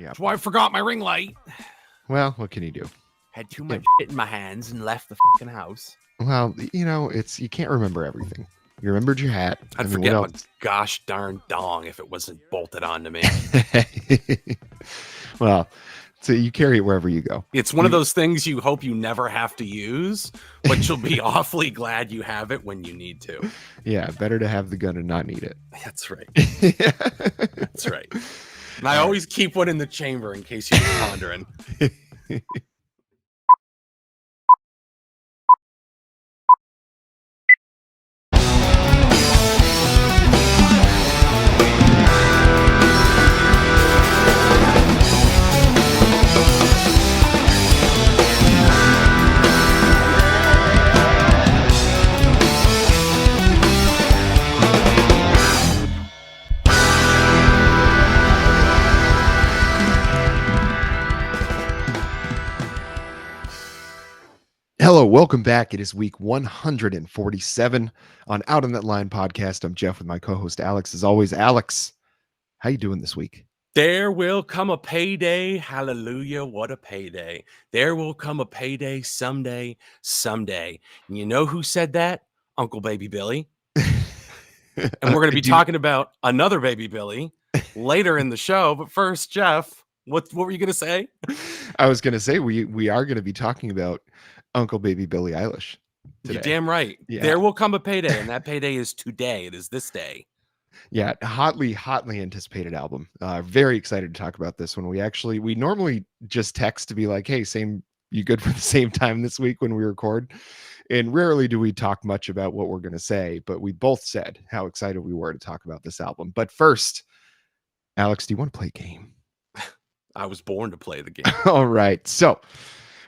Yeah. That's why I forgot my ring light. Well, what can you do? Had too much shit in my hands and left the fucking house. Well, you can't remember everything. You remembered your hat. I'd forget my gosh darn dong if it wasn't bolted onto me. Well, so you carry it wherever you go. It's one of those things you hope you never have to use, but you'll be awfully glad you have it when you need to. Yeah, better to have the gun and not need it. That's right. That's right. And I always keep one in the chamber in case you're pondering. Hello, welcome back. It is week 147 on Out on That Line podcast. I'm Jeff with my co-host Alex. As always, Alex, how you doing this week? There will come a payday. Hallelujah, what a payday. There will come a payday someday. And you know who said that? Uncle Baby Billy. And we're going to be talking about another Baby Billy later in the show. But first, Jeff, what were you going to say? I was going to say we are going to be talking about Uncle Baby Billie Eilish today. You're damn right. Yeah. There will come a payday, and that payday is today. It is this day. Yeah, hotly anticipated album. Very excited to talk about this one. We normally just text to be like, hey, you good for the same time this week when we record? And rarely do we talk much about what we're going to say, but we both said how excited we were to talk about this album. But first, Alex, do you want to play a game? I was born to play the game. All right. So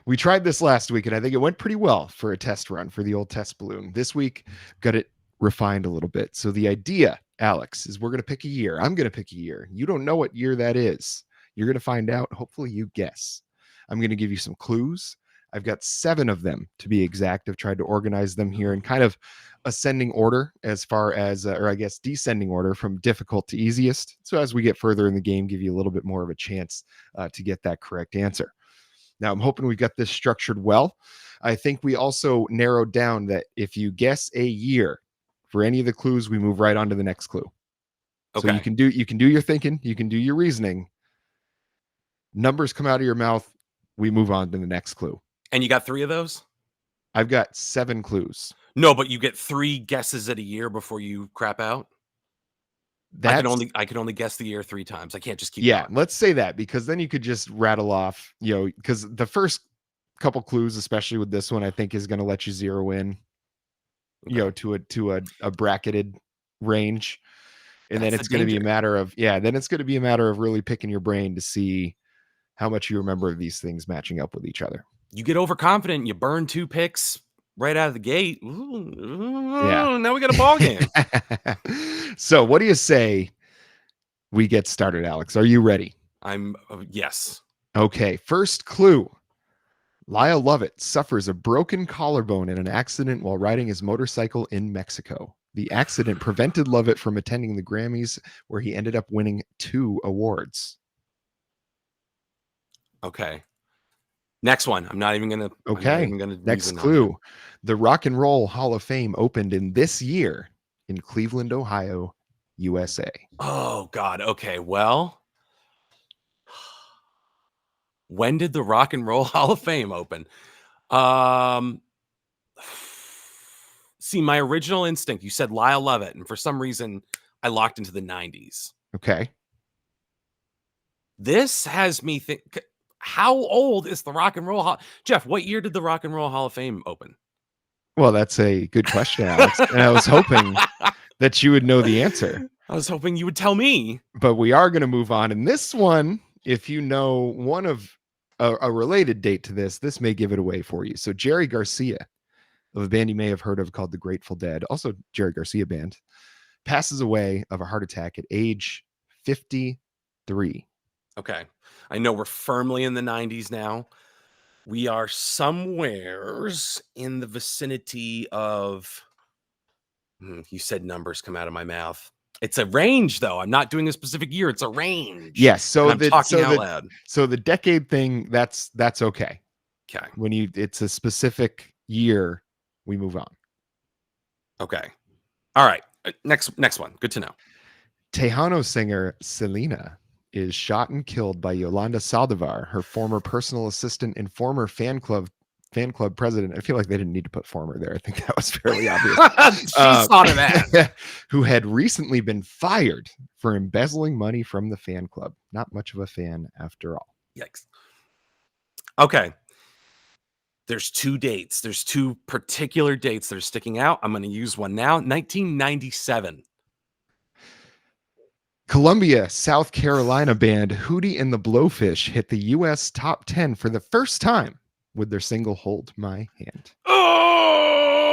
we tried this last week, and I think it went pretty well for a test run for the old test balloon. This week, got it refined a little bit. So the idea, Alex, is we're going to pick a year. I'm going to pick a year. You don't know what year that is. You're going to find out. Hopefully you guess. I'm going to give you some clues. I've got 7 of them to be exact. I've tried to organize them here in kind of ascending order as far as, or I guess descending order from difficult to easiest. So as we get further in the game, give you a little bit more of a chance to get that correct answer. Now, I'm hoping we got this structured well. I think we also narrowed down that if you guess a year for any of the clues, we move right on to the next clue. Okay. So you can do your thinking, you can do your reasoning. Numbers come out of your mouth, we move on to the next clue. And you got 3 of those? I've got 7 clues. No, but you get 3 guesses at a year before you crap out? I can only guess the year 3 times. I can't just keep going. Let's say that, because then you could just rattle off, because the first couple clues, especially with this one, I think is going to let you zero in, to a bracketed range. And then it's going to be a matter of, really picking your brain to see how much you remember of these things matching up with each other. You get overconfident and you burn 2 picks right out of the gate. Now we got a ball game. So what do you say we get started, Alex? Are you ready? Yes. Okay. First clue. Lyle Lovett suffers a broken collarbone in an accident while riding his motorcycle in Mexico. The accident prevented Lovett from attending the Grammys, where he ended up winning 2 awards. Okay. Next one. I'm not even going to. Okay. Next clue. The Rock and Roll Hall of Fame opened in this year in Cleveland, Ohio, USA. Oh, God. Okay. Well, when did the Rock and Roll Hall of Fame open? See, my original instinct, you said Lyle Lovett, and for some reason, I locked into the 90s. Okay. This has me think. How old is the Rock and Roll Hall? Jeff, what year did the Rock and Roll Hall of Fame open? Well, that's a good question, Alex. And I was hoping that you would know the answer. I was hoping you would tell me. But we are going to move on. And this one, if you know one of a related date to this may give it away for you. So Jerry Garcia, of a band you may have heard of called the Grateful Dead, also Jerry Garcia Band, passes away of a heart attack at age 53. Okay. I know we're firmly in the 90s now. We are somewheres in the vicinity of, you said numbers come out of my mouth. It's a range, though. I'm not doing a specific year. It's a range. Yes. And So I'm talking out loud. the decade thing, that's okay. Okay. When it's a specific year, we move on. Okay. All right. Next one. Good to know. Tejano singer Selena is shot and killed by Yolanda Saldivar, her former personal assistant and former fan club president. I feel like they didn't need to put former there. I think that was fairly obvious. She thought of that. Who had recently been fired for embezzling money from the fan club. Not much of a fan after all. Yikes. Okay. There's two dates. There's two particular dates that are sticking out. I'm going to use one now. 1997. Columbia, South Carolina band Hootie and the Blowfish hit the U.S. top 10 for the first time with their single Hold My Hand. Oh,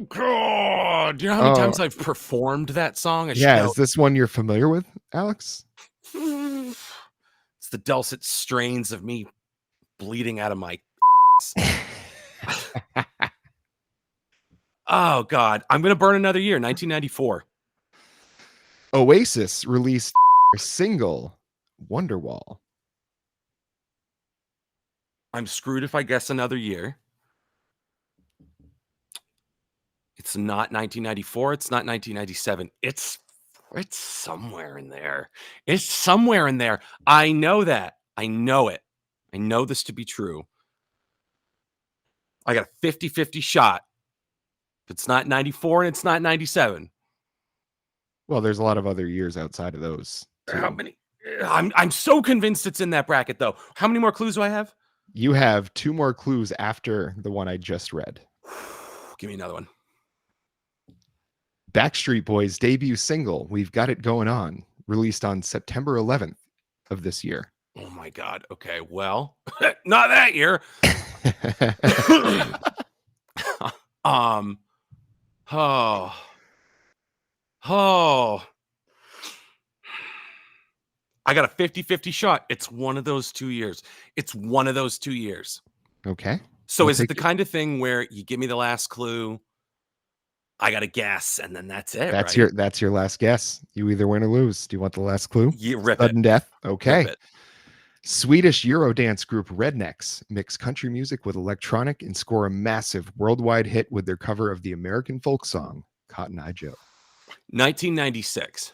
God. Do you know how many times I've performed that song? Is this one you're familiar with, Alex? It's the dulcet strains of me bleeding out of my Oh, God. I'm going to burn another year. 1994. Oasis released their single Wonderwall. I'm screwed if I guess another year. It's not 1994. It's not 1997. It's somewhere in there. It's somewhere in there. I know that. I know it. I know this to be true. I got a 50-50 shot. If it's not 94 and it's not 97. Well, there's a lot of other years outside of those. How many? I'm so convinced it's in that bracket, though. How many more clues do I have? You have two more clues after the one I just read. Give me another one. Backstreet Boys' debut single, We've Got It Going On, released on September 11th of this year. Oh, my God. Okay, well, not that year. I got a 50-50 shot. It's one of those 2 years. It's one of those 2 years. Okay. So is it the kind of thing where you give me the last clue, I got to guess, and then that's it, That's your last guess. You either win or lose. Do you want the last clue? Rip Sudden death. Okay. Rip it. Swedish Eurodance group Rednecks mix country music with electronic and score a massive worldwide hit with their cover of the American folk song, Cotton Eye Joe. 1996.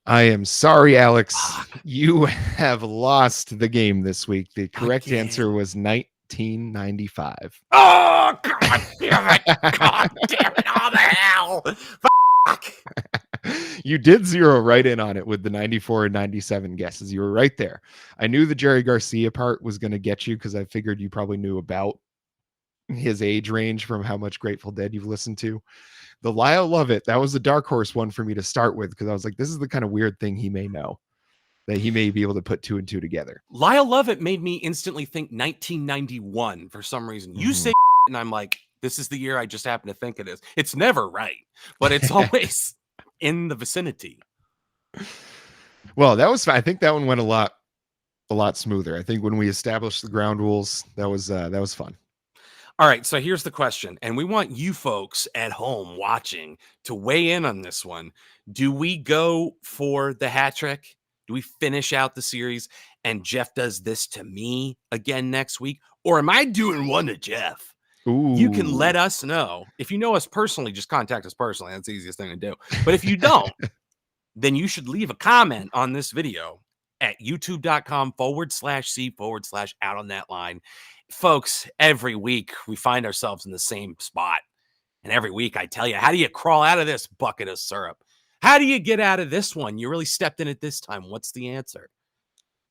I am sorry, Alex. You have lost the game this week. The correct answer was 1995. Oh, God damn it. God damn it. All the hell. Fuck. You did zero right in on it with the 94 and 97 guesses. You were right there. I knew the Jerry Garcia part was going to get you because I figured you probably knew about his age range from how much Grateful Dead you've listened to. The Lyle Lovett, that was the dark horse one for me to start with because I was like, this is the kind of weird thing he may know, that he may be able to put two and two together. Lyle Lovett made me instantly think 1991 for some reason. You say and I'm like, this is the year I just happen to think it is. It's never right, but it's always in the vicinity. Well, that was fun. I think that one went a lot smoother. I think when we established the ground rules, that was fun. All right, so here's the question, and we want you folks at home watching to weigh in on this one. Do we go for the hat trick? Do we finish out the series and Jeff does this to me again next week? Or am I doing one to Jeff? Ooh. You can let us know. If you know us personally, just contact us personally. That's the easiest thing to do. But if you don't, then you should leave a comment on this video at youtube.com/C/out on that line. Folks, every week we find ourselves in the same spot. And every week I tell you, how do you crawl out of this bucket of syrup? How do you get out of this one? You really stepped in it this time. What's the answer?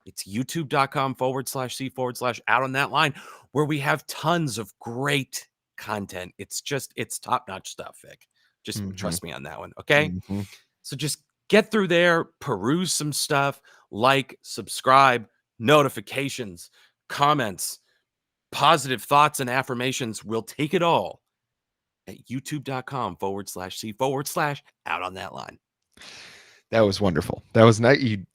It's youtube.com/C/out on that line, where we have tons of great content. It's top-notch stuff, Vic. Just trust me on that one, okay? So just get through there, peruse some stuff, like, subscribe, notifications, comments, positive thoughts and affirmations. We'll take it all at youtube.com/C/out on that line. That was wonderful. That was nice. You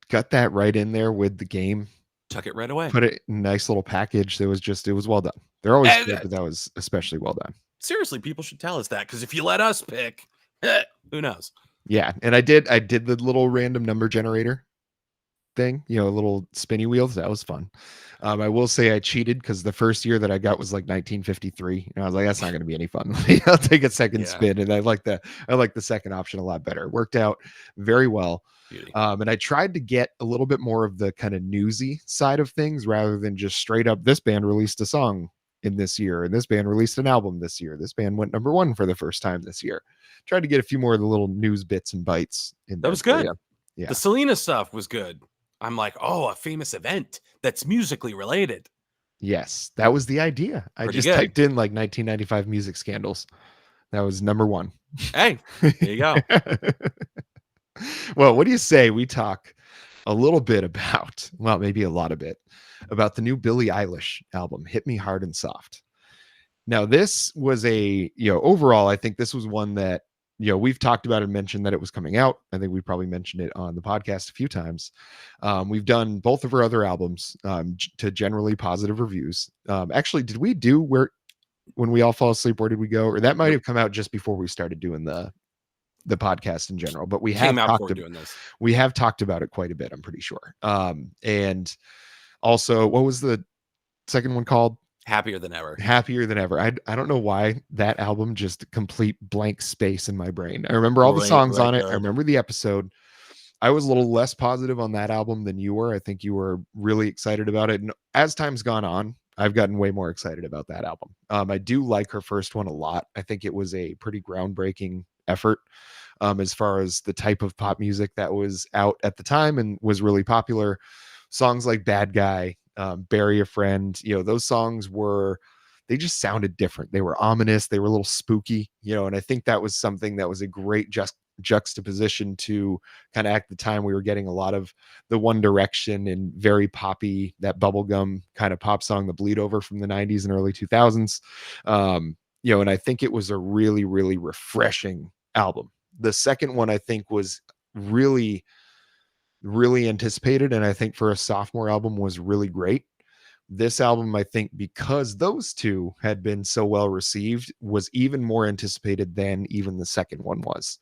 got that right in there with the game. Tuck it right away. Put it in a nice little package. It was well done. They're always good, but that was especially well done. Seriously, people should tell us that, because if you let us pick, Who knows? Yeah, and I did the little random number generator thing, little spinny wheels. That was fun. I will say I cheated because the first year that I got was like 1953, and I was like, that's not going to be any fun. I'll take a second Yeah, spin, and I like the second option a lot better. It worked out very well. beauty. And I tried to get a little bit more of the kind of newsy side of things rather than just straight up, this band released a song in this year, and this band released an album this year. This band went number one for the first time this year. Tried to get a few more of the little news bits and bites in That there was for you. good. The Yeah. Selena stuff was good. I'm like, oh, a famous event that's musically related. Yes, that was the idea. I Pretty just good. typed in like 1995 music scandals. That was number one. Hey, there you go. Well, what do you say we talk a little bit about, well, maybe a lot of it, about the new Billie Eilish album, Hit Me Hard and Soft. Now, this was overall, I think this was one that, we've talked about and mentioned that it was coming out. I think we probably mentioned it on the podcast a few times. We've done both of her other albums to generally positive reviews. Actually, did we do when we all fall asleep, where did we go? Or that might Nope. have come out just before we started doing the podcast in general, but we Came have out talked before doing this. we have talked about it quite a bit, I'm pretty sure. And also, what was the second one called? Happier than ever. Happier Than Ever. I don't know why that album just complete blank space in my brain. I remember all the songs Right on it. I good. remember the episode. I was a little less positive on that album than you were. I think you were really excited about it. And as time's gone on, I've gotten way more excited about that album. I do like her first one a lot. I think it was a pretty groundbreaking effort as far as the type of pop music that was out at the time and was really popular. Songs like Bad Guy, Bury a Friend, those songs they just sounded different. They were ominous. They were a little spooky, and I think that was something that was a great juxtaposition to kind of at the time we were getting a lot of the One Direction and very poppy, that bubblegum kind of pop song, the Bleed Over from the 90s and early 2000s. And I think it was a really, really refreshing album. The second one I think was really, really anticipated, and I think for a sophomore album was really great. This album, I think, because those two had been so well received, was even more anticipated than even the second one was.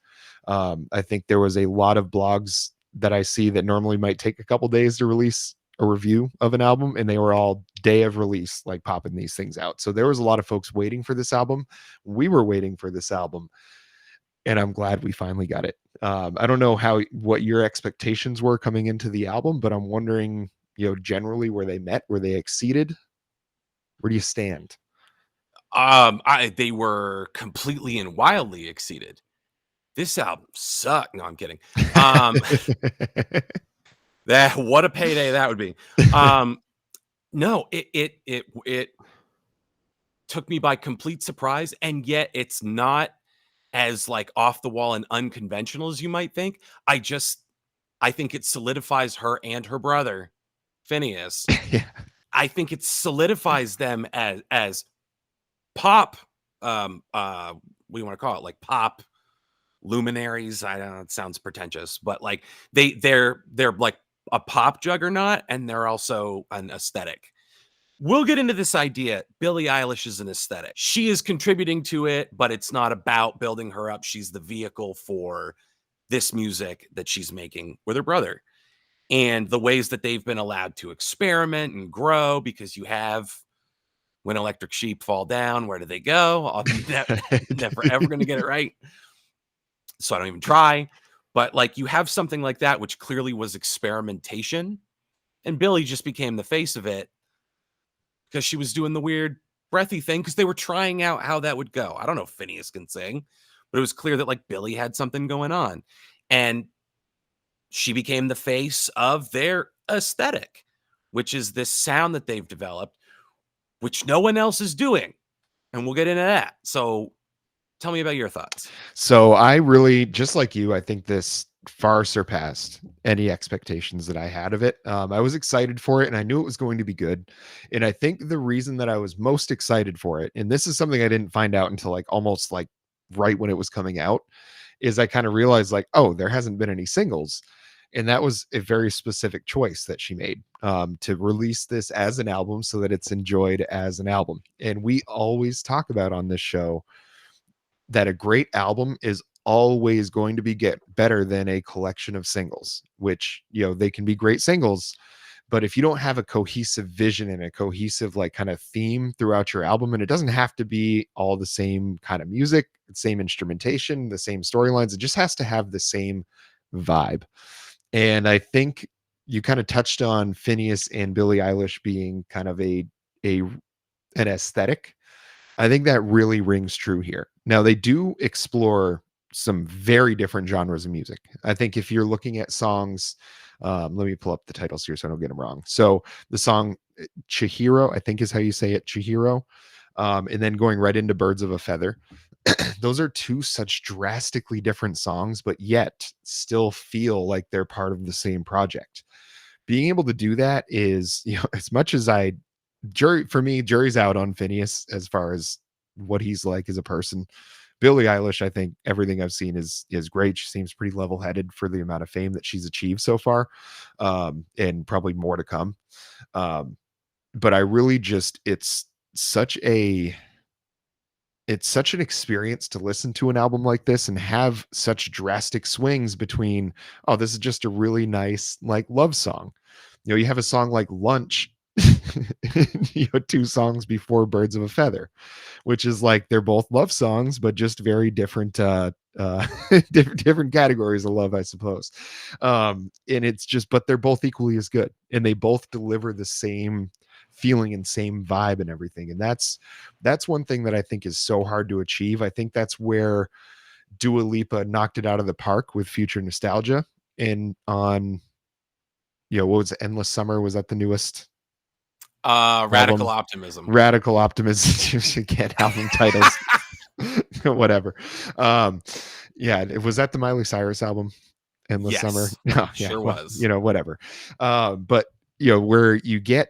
I think there was a lot of blogs that I see that normally might take a couple days to release a review of an album, and they were all day of release, like popping these things out. So there was a lot of folks waiting for this album. We were waiting for this album, and I'm glad we finally got it. I don't know what your expectations were coming into the album, but I'm wondering, generally where they met, where they exceeded. Where do you stand? They were completely and wildly exceeded. This album sucked. No, I'm kidding. That what a payday that would be. No, it took me by complete surprise, and yet it's not as like off the wall and unconventional as you might think. I think it solidifies her and her brother, Phineas. Yeah. I think it solidifies them as pop what do you want to call it? Like pop luminaries. I don't know, it sounds pretentious, but like they're like a pop juggernaut, and they're also an aesthetic. We'll get into this idea. Billie Eilish is an aesthetic. She is contributing to it, but it's not about building her up. She's the vehicle for this music that she's making with her brother, and the ways that they've been allowed to experiment and grow, because you have, when electric sheep fall down, where do they go? I'm never ever going to get it right. So I don't even try. But like, you have something like that, which clearly was experimentation. And Billy just became the face of it because she was doing the weird breathy thing, because they were trying out how that would go. I don't know if Phineas can sing, but it was clear that like Billy had something going on. And she became the face of their aesthetic, which is this sound that they've developed, which no one else is doing. And we'll get into that. So tell me about your thoughts. So I really, just like you, I think this far surpassed any expectations that I had of it. I was excited for it, and I knew it was going to be good. And I think the reason that I was most excited for it, and this is something I didn't find out until like almost like right when it was coming out, is I kind of realized like, oh, there hasn't been any singles. And that was a very specific choice that she made, to release this as an album so that it's enjoyed as an album. And we always talk about on this show that a great album is always going to be get better than a collection of singles, which, they can be great singles, but if you don't have a cohesive vision and a cohesive like kind of theme throughout your album, and it doesn't have to be all the same kind of music, same instrumentation, the same storylines, it just has to have the same vibe. And I think you kind of touched on Phineas and Billie Eilish being kind of a an aesthetic. I think that really rings true here. Now they do explore some very different genres of music. I think if you're looking at songs, let me pull up the titles here so I don't get them wrong. So the song Chihiro, I think is how you say it, Chihiro, and then going right into Birds of a Feather. Those are two such drastically different songs, but yet still feel like they're part of the same project. Being able to do that is, as much as for me, jury's out on Phineas as far as what he's like as a person. Billie Eilish, I think everything I've seen is great. She seems pretty level headed for the amount of fame that she's achieved so far, and probably more to come. Um, but I really just such a it's such an experience to listen to an album like this and have such drastic swings between, oh, this is just a really nice like love song. You have a song like Lunch, 2 songs before Birds of a Feather, which is like they're both love songs, but just very different different categories of love, I suppose. And it's just, but they're both equally as good, and they both deliver the same feeling and same vibe and everything. And that's one thing that I think is so hard to achieve. I think that's where Dua Lipa knocked it out of the park with Future Nostalgia. And on, what was it, Endless Summer? Was that the newest Radical album? Optimism. Radical Optimism. Again, album titles. Whatever. Yeah, was that the Miley Cyrus album? Endless Summer? Yes, No, yeah, sure well, was. whatever. But where you get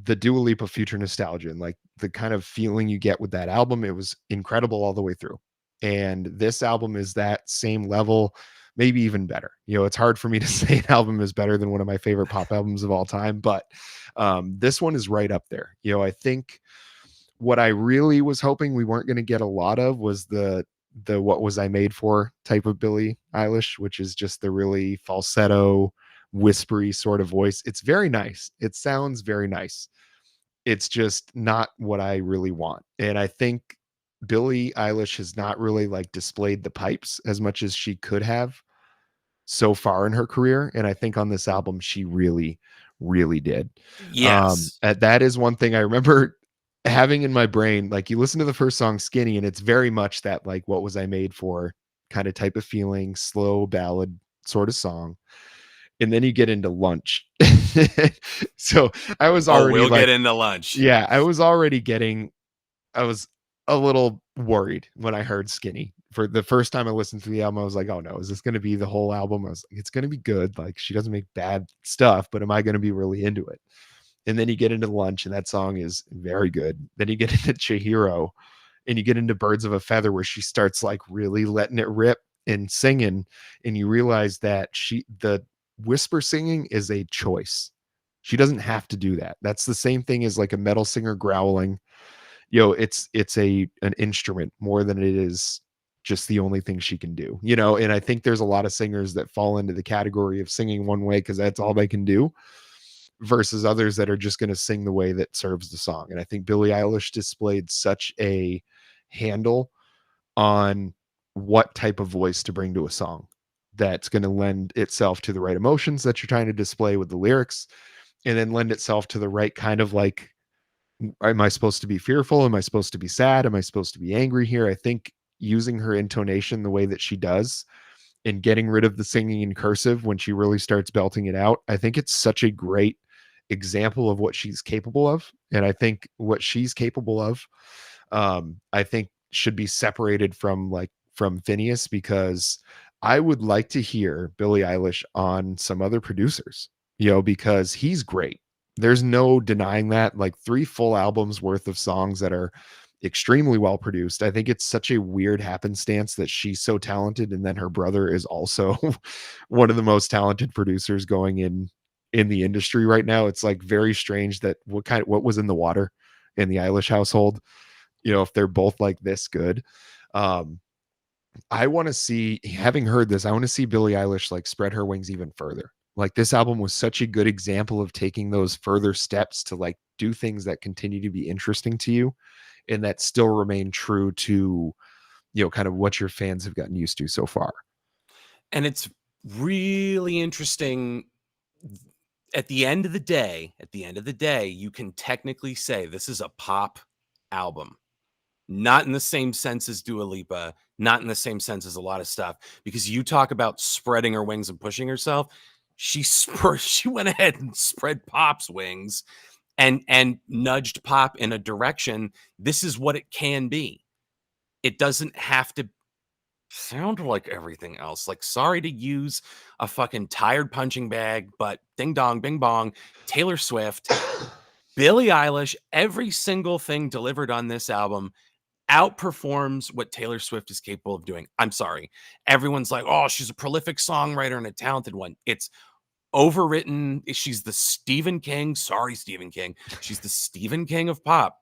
the Dua Lipa Future Nostalgia and like the kind of feeling you get with that album, it was incredible all the way through. And this album is that same level, maybe even better. It's hard for me to say an album is better than one of my favorite pop albums of all time, but this one is right up there. I think what I really was hoping we weren't going to get a lot of was the what was I made for type of Billie Eilish, which is just the really falsetto, whispery sort of voice. It's very nice. It sounds very nice. It's just not what I really want. And I think Billie Eilish has not really like displayed the pipes as much as she could have so far in her career. And I think on this album, she really, really did. Yes. That is one thing I remember having in my brain. Like you listen to the first song, Skinny, and it's very much that like, what was I made for kind of type of feeling, slow ballad sort of song. And then you get into Lunch. So I was already we'll like, get into Lunch. yeah, I was a little worried when I heard Skinny. For the first time I listened to the album, I was like, oh no, is this going to be the whole album? I was like, it's going to be good. Like she doesn't make bad stuff, but am I going to be really into it? And then you get into Lunch, and that song is very good. Then you get into Chihiro, and you get into Birds of a Feather, where she starts like really letting it rip and singing, and you realize that the whisper singing is a choice. She doesn't have to do that. That's the same thing as like a metal singer growling. It's an instrument more than it is just the only thing she can do. And I think there's a lot of singers that fall into the category of singing one way because that's all they can do, versus others that are just going to sing the way that serves the song. And I think Billie Eilish displayed such a handle on what type of voice to bring to a song that's going to lend itself to the right emotions that you're trying to display with the lyrics, and then lend itself to the right kind of like, am I supposed to be fearful? Am I supposed to be sad? Am I supposed to be angry here? I think using her intonation the way that she does and getting rid of the singing in cursive when she really starts belting it out, I think it's such a great example of what she's capable of. And I think what she's capable of, I think should be separated from Phineas, because I would like to hear Billie Eilish on some other producers, because he's great. There's no denying that. Like 3 full albums worth of songs that are extremely well produced. I think it's such a weird happenstance that she's so talented, and then her brother is also one of the most talented producers going in the industry right now. It's like very strange that what was in the water in the Eilish household, if they're both like this good. Um, I want to see, having heard this, I want to see Billie Eilish like spread her wings even further. Like this album was such a good example of taking those further steps to like do things that continue to be interesting to you and that still remain true to, kind of what your fans have gotten used to so far. And it's really interesting. At the end of the day, you can technically say this is a pop album. Not in the same sense as Dua Lipa, not in the same sense as a lot of stuff, because you talk about spreading her wings and pushing herself. She went ahead and spread Pop's wings and nudged Pop in a direction. This is what it can be. It doesn't have to sound like everything else. Like, sorry to use a fucking tired punching bag, but ding dong, bing bong, Taylor Swift, Billie Eilish, every single thing delivered on this album outperforms what Taylor Swift is capable of doing. I'm sorry. Everyone's like, oh, she's a prolific songwriter and a talented one. It's overwritten. She's the Stephen King. Sorry, Stephen King. She's the Stephen King of pop.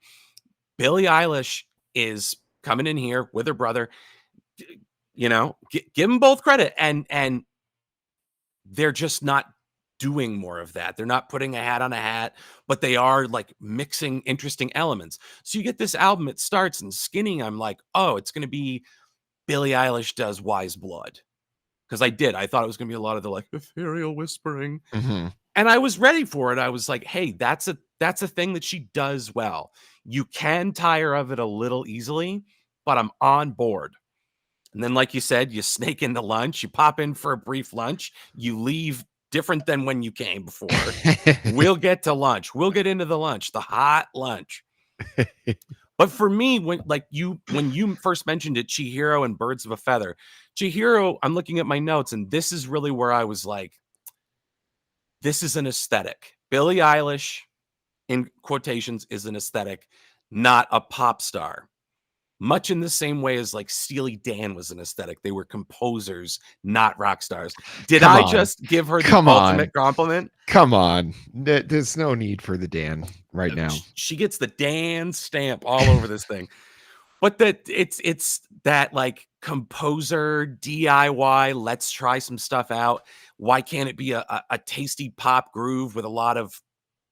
Billie Eilish is coming in here with her brother. Give them both credit. And they're just not doing more of that. They're not putting a hat on a hat, but they are like mixing interesting elements. So you get this album, it starts and Skinny. I'm like, oh, it's going to be Billie Eilish does Wise Blood. Because I thought it was going to be a lot of the like ethereal whispering. Mm-hmm. And I was ready for it. I was like, hey, that's a thing that she does well. You can tire of it a little easily, but I'm on board. And then, like you said, you snake into lunch, you pop in for a brief lunch, you leave different than when you came before. We'll get to lunch. We'll get into the lunch, the hot lunch. But for me, when you first mentioned it, Chihiro and Birds of a Feather, Chihiro, I'm looking at my notes, and this is really where I was like, this is an aesthetic. Billie Eilish, in quotations, is an aesthetic, not a pop star. Much in the same way as like Steely Dan was an aesthetic. They were composers, not rock stars. Did Come I on. just give her the Come on. ultimate compliment? Come on. There's no need for the Dan right now. She gets the Dan stamp all over this thing. But that it's that like composer DIY, let's try some stuff out. Why can't it be a tasty pop groove with a lot of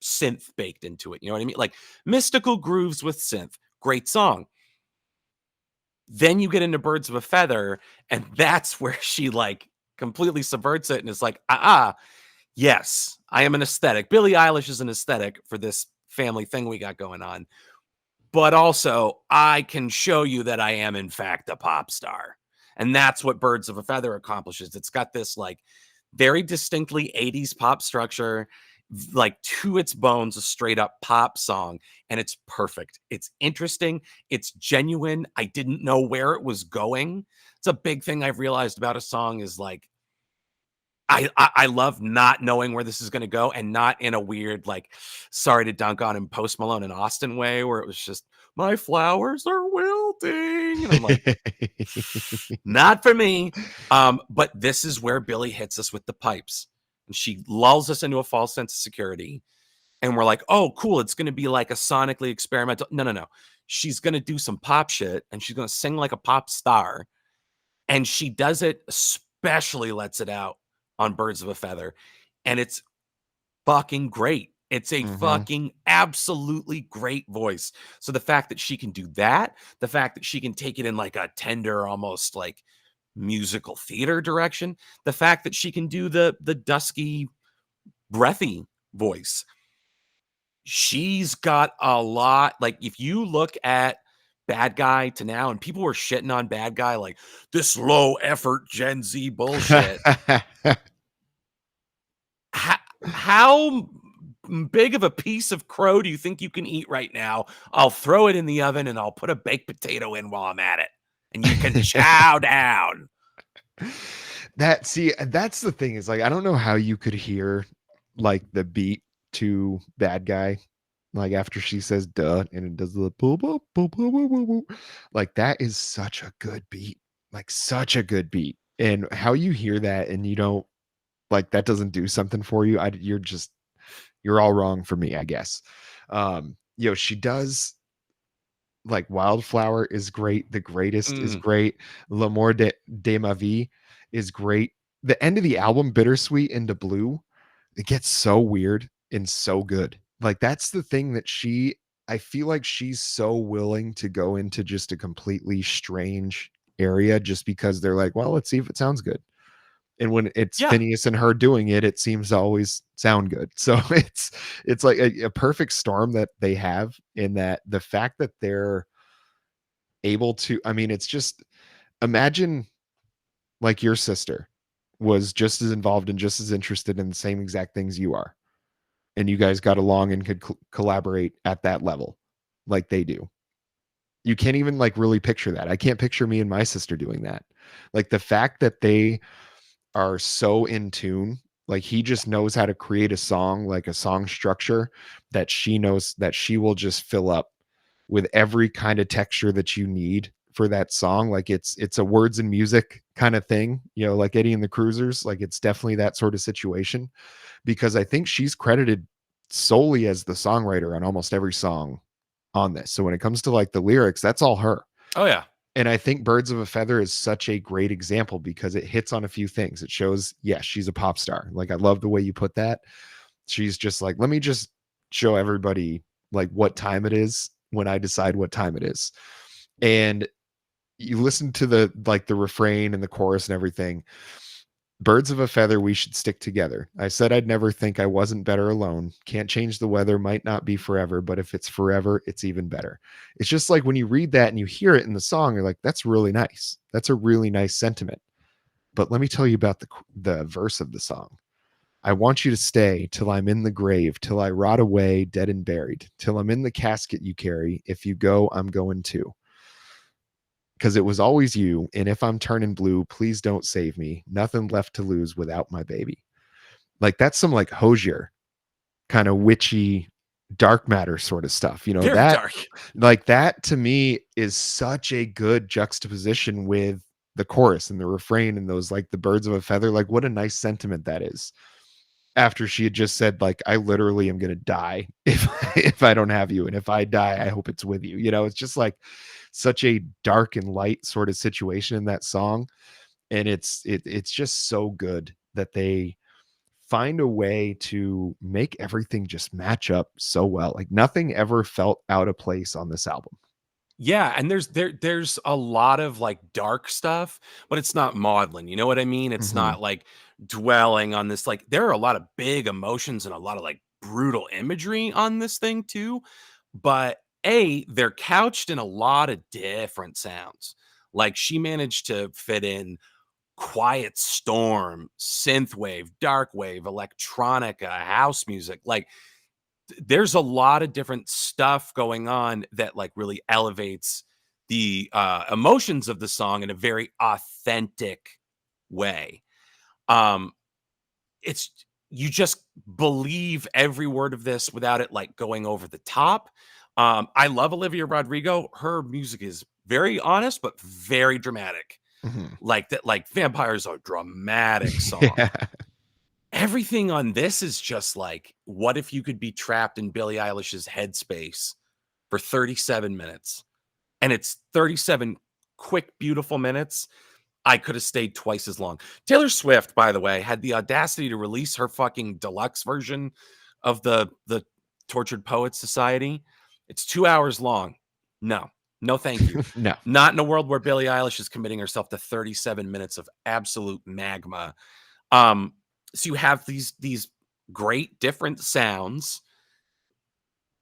synth baked into it? You know what I mean? Like mystical grooves with synth. Great song. Then you get into Birds of a Feather, and that's where she like completely subverts it and is like, yes, I am an aesthetic. Billie Eilish is an aesthetic for this family thing we got going on. But also, I can show you that I am, in fact, a pop star. And that's what Birds of a Feather accomplishes. It's got this like very distinctly 80s pop structure, like to its bones, a straight up pop song. And it's perfect. It's interesting. It's genuine. I didn't know where it was going. It's a big thing I've realized about a song is like, I love not knowing where this is going to go, and not in a weird, like, sorry to dunk on him, Post Malone and Austin way, where it was just, my flowers are wilting. And I'm like, not for me. But this is where Billie hits us with the pipes. And she lulls us into a false sense of security. And we're like, oh, cool. It's going to be like a sonically experimental. No. She's going to do some pop shit, and she's going to sing like a pop star. And she does it, especially lets it out on Birds of a Feather. And it's fucking great. It's a fucking absolutely great voice. So the fact that she can do that, the fact that she can take it in like a tender, almost like musical theater direction, the fact that she can do the dusky, breathy voice. She's got a lot. Like if you look at Bad Guy to now, and people were shitting on Bad Guy like this low effort Gen Z bullshit. How big of a piece of crow do you think you can eat right now? I'll throw it in the oven and I'll put a baked potato in while I'm at it, and you can chow down. That's the thing is like, I don't know how you could hear like the beat to Bad Guy, like after she says duh and it does the boo, boo, boo, boo, boo, boo, boo. Like that is such a good beat, like such a good beat. And how you hear that and you don't like that doesn't do something for you, you're all wrong for me, I guess. She does like Wildflower is great. The Greatest is Mm. great. L'amour de ma vie is great. The end of the album, Bittersweet into Blue, it gets so weird and so good. Like that's the thing that I feel like she's so willing to go into just a completely strange area just because they're like, well, let's see if it sounds good. And when it's Yeah. Phineas and her doing it, it seems to always sound good. So it's like a perfect storm that they have in that the fact that they're able to, I mean, it's just imagine like your sister was just as involved and just as interested in the same exact things you are, and you guys got along and could collaborate at that level like they do. You can't even like really picture that. I can't picture me and my sister doing that. Like the fact that they are so in tune, like he just knows how to create a song, like a song structure that she knows that she will just fill up with every kind of texture that you need for that song. Like it's a words and music kind of thing, you know, like Eddie and the Cruisers. Like it's definitely that sort of situation, because I think she's credited solely as the songwriter on almost every song on this. So when it comes to like the lyrics, that's all her. Oh yeah. And I think Birds of a Feather is such a great example because it hits on a few things. It shows, yes, she's a pop star. Like I love the way you put that. She's just like, let me just show everybody like what time it is when I decide what time it is. And you listen to the like the refrain and the chorus and everything. Birds of a feather, we should stick together. I said I'd never think I wasn't better alone. Can't change the weather, might not be forever, but if it's forever, it's even better. It's just like when you read that and you hear it in the song, you're like, that's really nice. That's a really nice sentiment. But let me tell you about the verse of the song. I want you to stay till I'm in the grave, till I rot away, dead and buried, till I'm in the casket you carry. If you go, I'm going too. Because it was always you. And if I'm turning blue, please don't save me. Nothing left to lose without my baby. Like that's some like Hosier kind of witchy dark matter sort of stuff. You know, Very that dark. like that to me is such a good juxtaposition with the chorus and the refrain and those like the birds of a feather. Like what a nice sentiment that is. After she had just said, like, I literally am gonna die if if I don't have you. And if I die, I hope it's with you. You know, it's just like such a dark and light sort of situation in that song. And it's just so good that they find a way to make everything just match up so well. Like nothing ever felt out of place on this album. Yeah, and there's a lot of, like, dark stuff, but it's not maudlin, you know what I mean? It's Mm-hmm. not, like, dwelling on this like, there are a lot of big emotions and a lot of, like, brutal imagery on this thing too, but, A, they're couched in a lot of different sounds. Like, she managed to fit in quiet storm, synthwave, dark wave, electronica, house music, like, there's a lot of different stuff going on that like really elevates the emotions of the song in a very authentic way. Um it's you just believe every word of this without it like going over the top. I love Olivia Rodrigo. Her music is very honest but very dramatic. Mm-hmm. Like that like Vampires are a dramatic song. Yeah. Everything on this is just like, what if you could be trapped in Billie Eilish's headspace for 37 minutes? And it's 37 quick, beautiful minutes. I could have stayed twice as long. Taylor Swift, by the way, had the audacity to release her fucking deluxe version of the Tortured Poets Society. It's 2 hours long. No. No, thank you. No. Not in a world where Billie Eilish is committing herself to 37 minutes of absolute magma. Um, so you have these great different sounds,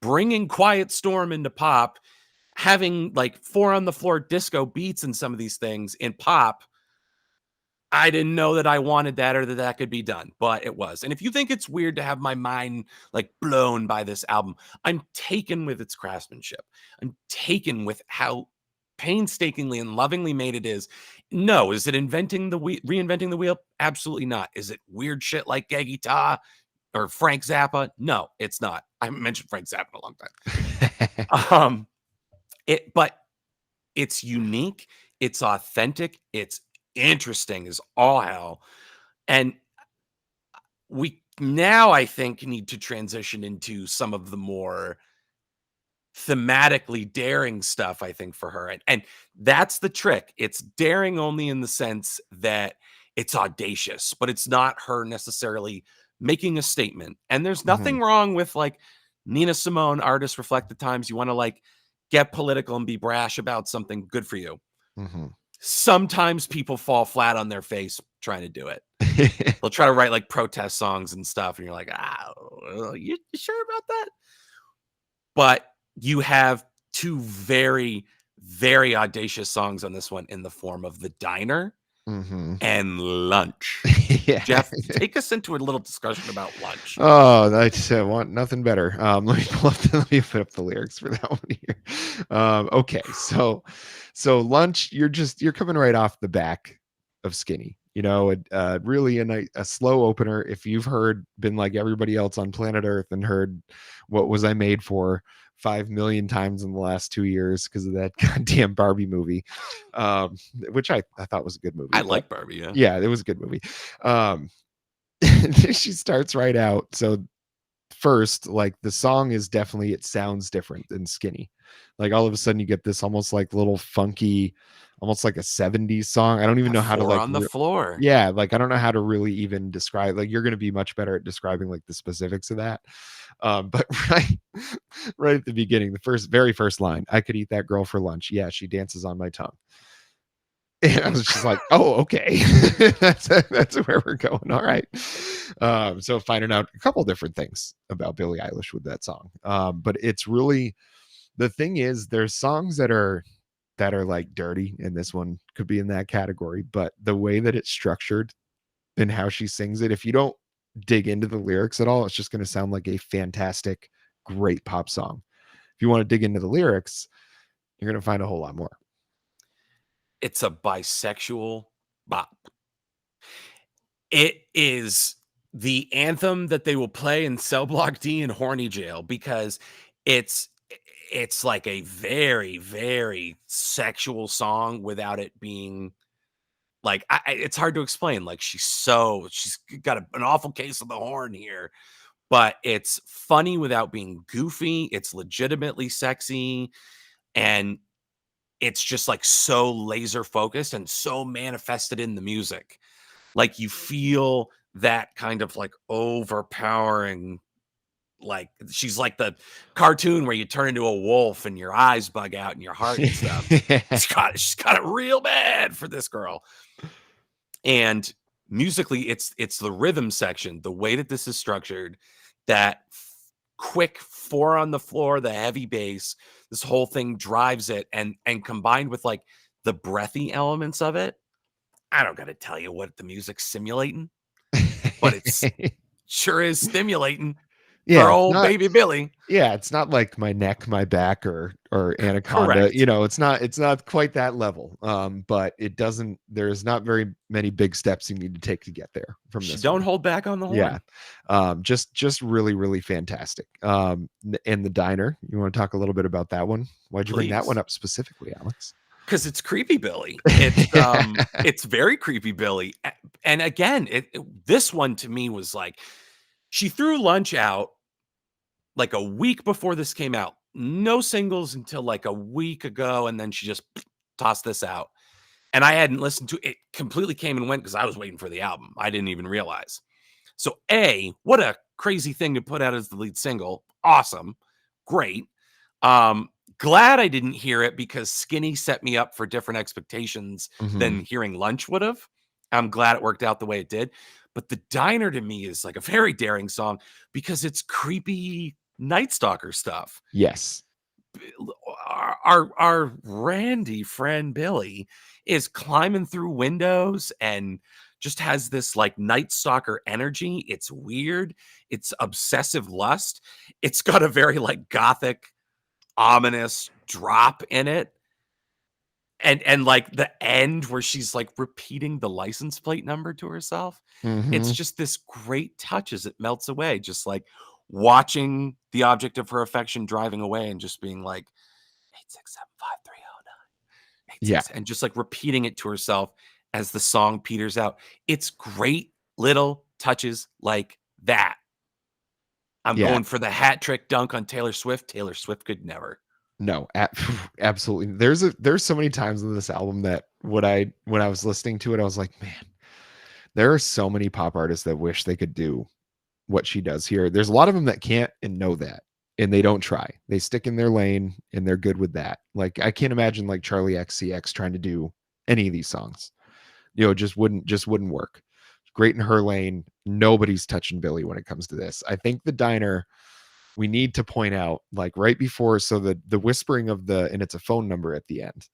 bringing Quiet Storm into pop, having like four on the floor disco beats and some of these things in pop. I didn't know that I wanted that or that that could be done, but it was. And if you think it's weird to have my mind like blown by this album, I'm taken with its craftsmanship. I'm taken with how painstakingly and lovingly made it is. No, is it inventing the wheel, reinventing the wheel? Absolutely not. Is it weird shit like Gay Guitar or Frank Zappa? No, it's not. I haven't mentioned Frank Zappa in a long time. But it's unique, it's authentic, it's interesting as all hell. And we now, I think, need to transition into some of the more thematically daring stuff, I think, for her. And that's the trick. It's daring only in the sense that it's audacious, but it's not her necessarily making a statement. And there's Mhm, nothing wrong with like Nina Simone, artists reflect the times you want to like get political and be brash about something. Good for you. mhm. Sometimes people fall flat on their face trying to do it. They'll try to write like protest songs and stuff, and you're like, you sure about that? But you have two very, very audacious songs on this one in the form of The Diner Mhm. and Lunch. Yeah. Jeff, take us into a little discussion about Lunch. Oh, I want nothing better. Let me put up the lyrics for that one here. Okay, so lunch. You're coming right off the back of Skinny. You know, really a slow opener. If you've been like everybody else on planet Earth and heard "What Was I Made For" 5 million times in the last 2 years because of that goddamn Barbie movie, um, which I thought was a good movie, I but like Barbie, yeah. yeah, it was a good movie. Um, she starts right out. So first, like the song is definitely it sounds different than Skinny. Like all of a sudden you get this almost like little funky, almost like a 70s song. I don't even That know how to four like on the floor. yeah, like I don't know how to really even describe like you're gonna be much better at describing like the specifics of that. But right at the beginning, the very first line, I could eat that girl for lunch. Yeah, she dances on my tongue. And I was just like, "Oh, okay, that's where we're going. All right." So finding out a couple different things about Billie Eilish with that song, but it's really the thing is there's songs that are like dirty, and this one could be in that category. But the way that it's structured and how she sings it, if you don't dig into the lyrics at all, it's just going to sound like a fantastic, great pop song. If you want to dig into the lyrics, you're going to find a whole lot more. It's a bisexual bop. It is the anthem that they will play in Cell Block D and Horny Jail because it's it's like a very, very sexual song without it being like it's hard to explain. Like she's got an awful case of the horn here, but it's funny without being goofy. It's legitimately sexy, and it's just like so laser focused and so manifested in the music. Like you feel that kind of like overpowering, like she's like the cartoon where you turn into a wolf and your eyes bug out and your heart and stuff. She's got it real bad for this girl. And musically, it's the rhythm section, the way that this is structured, that quick four on the floor, the heavy bass, this whole thing drives it, and combined with like the breathy elements of it. I don't gotta tell you what the music's simulating, but it's sure is stimulating for Yeah, it's old not baby Billy. yeah, it's not like my neck, my back, or Anaconda. Correct. It's not quite that level. But it doesn't. There's not very many big steps you need to take to get there from She this don't one. hold back on the Yeah, horn. just really really fantastic. And the diner. You want to talk a little bit about that one? Why'd you bring that one Please. up specifically, Alex? 'Cause it's creepy Billy. It's very creepy Billy. And again, this one to me was like, she threw Lunch out like a week before this came out. No singles until like a week ago, and then she just tossed this out. And I hadn't listened to it, completely came and went because I was waiting for the album. I didn't even realize. So, A, what a crazy thing to put out as the lead single. Awesome. Great. Um, Glad I didn't hear it because Skinny set me up for different expectations Mhm. than hearing Lunch would have. I'm glad it worked out the way it did. But The Diner to me is like a very daring song because it's creepy Night Stalker stuff. Yes. Our Randy friend Billy is climbing through windows and just has this like Night Stalker energy. It's weird. It's obsessive lust. It's got a very like gothic, ominous drop in it. And like the end where she's like repeating the license plate number to herself. It's Mhm. just this great touch as it melts away, just like watching the object of her affection driving away and just being like 8675309 Yeah. 86 and just like repeating it to herself as the song peters out. It's great little touches like that I'm Yeah. going for the hat trick dunk on Taylor Swift. Taylor Swift could never. No, absolutely. There's so many times in this album that when I was listening to it, I was like, man, there are so many pop artists that wish they could do what she does here. There's a lot of them that can't and know that, and they don't try. They stick in their lane and they're good with that. Like I can't imagine like Charlie XCX trying to do any of these songs. Just wouldn't work. Great in her lane. Nobody's touching Billie when it comes to this. I think the diner, we need to point out, like right before, so the whispering of the, and it's a phone number at the end.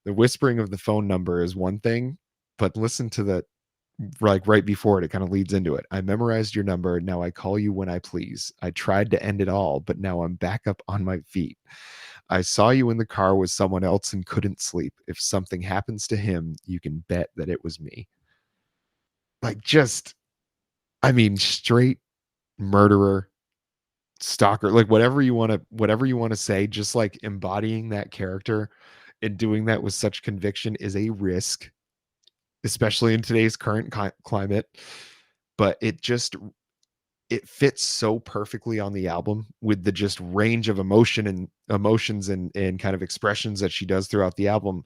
The whispering of the phone number is one thing, but listen to the, like right before it, it kind of leads into it. I memorized your number. Now I call you when I please. I tried to end it all, but now I'm back up on my feet. I saw you in the car with someone else and couldn't sleep. If something happens to him, you can bet that it was me. Like just, I mean, straight murderer, stalker, like whatever you want to say, just like embodying that character and doing that with such conviction is a risk, especially in today's current climate. But it fits so perfectly on the album with the just range of emotions and kind of expressions that she does throughout the album.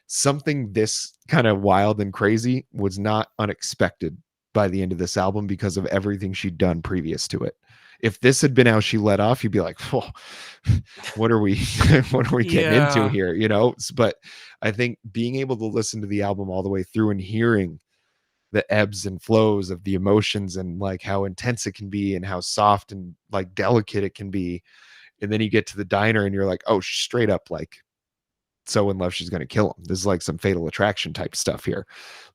Something this kind of wild and crazy was not unexpected by the end of this album because of everything she'd done previous to it. If this had been how she let off, you'd be like, oh, what are we what are we getting into Yeah. here? But I think being able to listen to the album all the way through and hearing the ebbs and flows of the emotions and like how intense it can be and how soft and like delicate it can be. And then you get to the diner and you're like, oh, straight up, like so in love she's gonna kill him. This is like some Fatal Attraction type stuff here.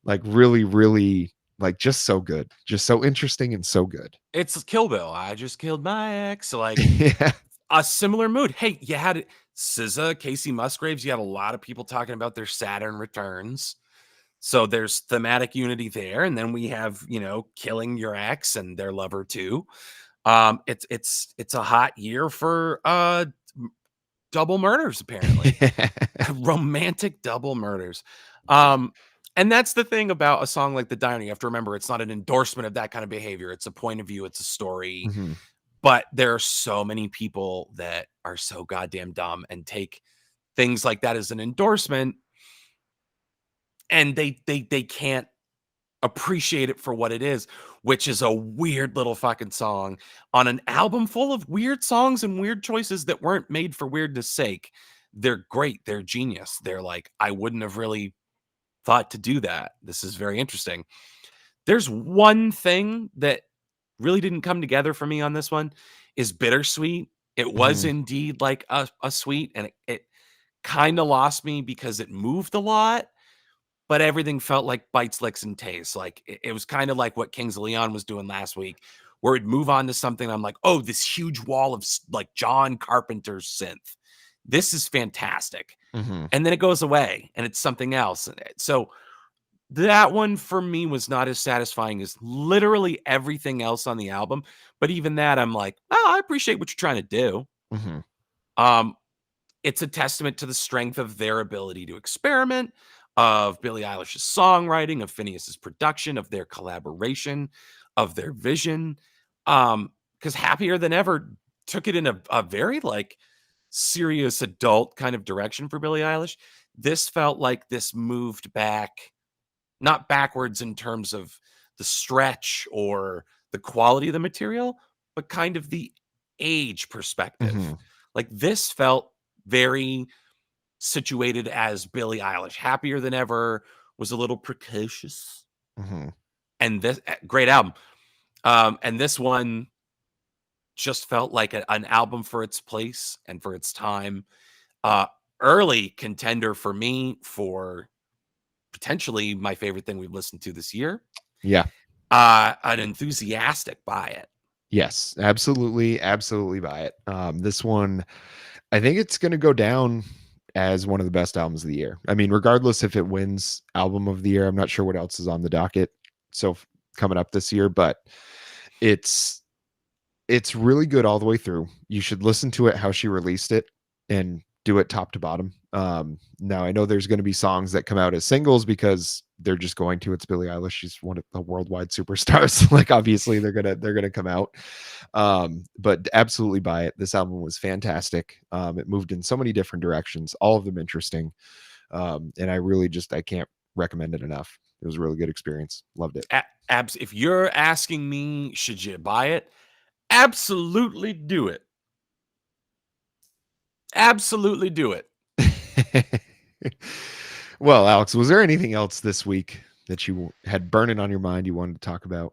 Like really, really, like just so good, just so interesting and so good. It's Kill Bill. I just killed my ex. Like Yeah. a similar mood. Hey, you had SZA, Casey Musgraves. You had a lot of people talking about their Saturn returns. So there's thematic unity there. And then we have, killing your ex and their lover too. It's a hot year for double murders, apparently. Romantic double murders. Um, and that's the thing about a song like The Diner. You have to remember it's not an endorsement of that kind of behavior. It's a point of view, it's a story. Hmm. But there are so many people that are so goddamn dumb and take things like that as an endorsement, and they can't appreciate it for what it is, which is a weird little fucking song on an album full of weird songs and weird choices that weren't made for weirdness sake. They're great. They're genius. They're like, I wouldn't have really thought to do that. This is very interesting. There's one thing that really didn't come together for me on this one is Bittersweet. It was Hmm. indeed like a sweet, and it kind of lost me because it moved a lot, but everything felt like bites, licks, and tastes. Like it was kind of like what Kings of Leon was doing last week, where it'd move on to something. I'm like, oh, this huge wall of like John Carpenter's synth. This is fantastic. Hmm. And then it goes away and it's something else. So that one for me was not as satisfying as literally everything else on the album. But even that, I'm like, oh, I appreciate what you're trying to do. Hmm. Um, it's a testament to the strength of their ability to experiment, of Billie Eilish's songwriting, of Phineas's production, of their collaboration, of their vision. Because Happier Than Ever took it in a very like serious adult kind of direction for Billie Eilish. This felt like this moved back, not backwards in terms of the stretch or the quality of the material, but kind of the age Hmm. perspective. Like this felt very situated as Billie Eilish. Happier Than Ever was a little precocious, Hmm. and this great album. And this one just felt like an album for its place and for its time. Uh, Early contender for me for potentially my favorite thing we've listened to this year. Yeah. An enthusiastic buy it. Yes, absolutely, absolutely buy it. This one, I think it's going to go down as one of the best albums of the year. I mean, regardless if it wins album of the year, I'm not sure what else is on the docket. So coming up this year, but it's it's really good all the way through. You should listen to it how she released it and do it top to bottom. Now I know there's going to be songs that come out as singles because they're just going to. It's Billie Eilish. She's one of the worldwide superstars. Like obviously they're gonna come out. But absolutely buy it. This album was fantastic. It moved in so many different directions, all of them interesting. And I can't recommend it enough. It was a really good experience. Loved it. If you're asking me, should you buy it? Absolutely do it. Absolutely do it. Well, Alex, was there anything else this week that you had burning on your mind you wanted to talk about?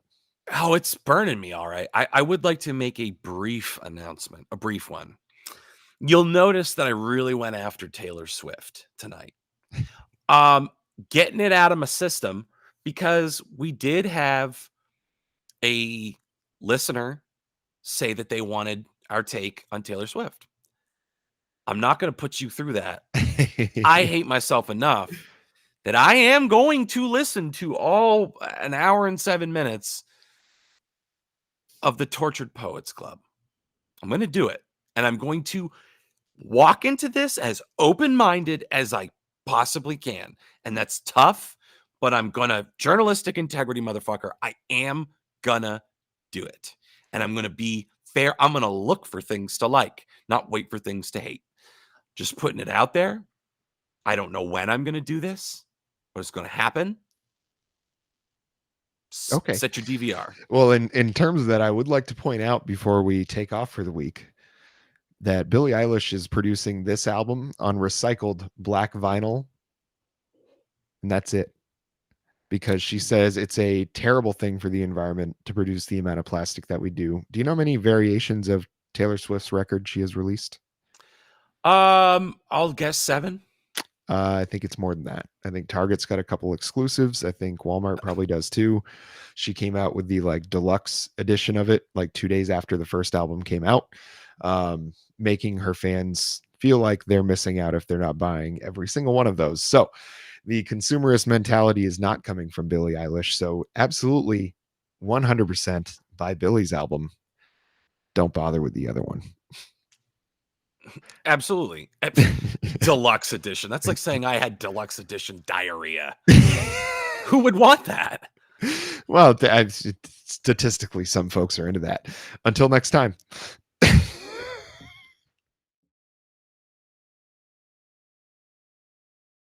Oh, it's burning me. All right. I would like to make a brief announcement, a brief one. You'll notice that I really went after Taylor Swift tonight. Getting it out of my system because we did have a listener say that they wanted our take on Taylor Swift. I'm not going to put you through that. I hate myself enough that I am going to listen to all an hour and 7 minutes of the Tortured Poets Club. I'm going to do it. And I'm going to walk into this as open-minded as I possibly can. And that's tough, but I'm going to, journalistic integrity, motherfucker, I am going to do it. And I'm going to be fair. I'm going to look for things to like, not wait for things to hate. Just putting it out there. I don't know when I'm going to do this, but it's going to happen. Okay. Set your DVR. Well, in terms of that, I would like to point out before we take off for the week that Billie Eilish is producing this album on recycled black vinyl. And that's it. Because she says it's a terrible thing for the environment to produce the amount of plastic that we do. Do you know how many variations of Taylor Swift's record she has released? I'll guess 7. I think it's more than that. I think Target's got a couple exclusives. I think Walmart probably does too. She came out with the like deluxe edition of it like 2 days after the first album came out, making her fans feel like they're missing out if they're not buying every single one of those. So the consumerist mentality is not coming from Billie Eilish. So absolutely 100% buy Billie's album. Don't bother with the other one. Absolutely. Deluxe edition. That's like saying I had deluxe edition diarrhea. Who would want that? Well, statistically, some folks are into that. Until next time.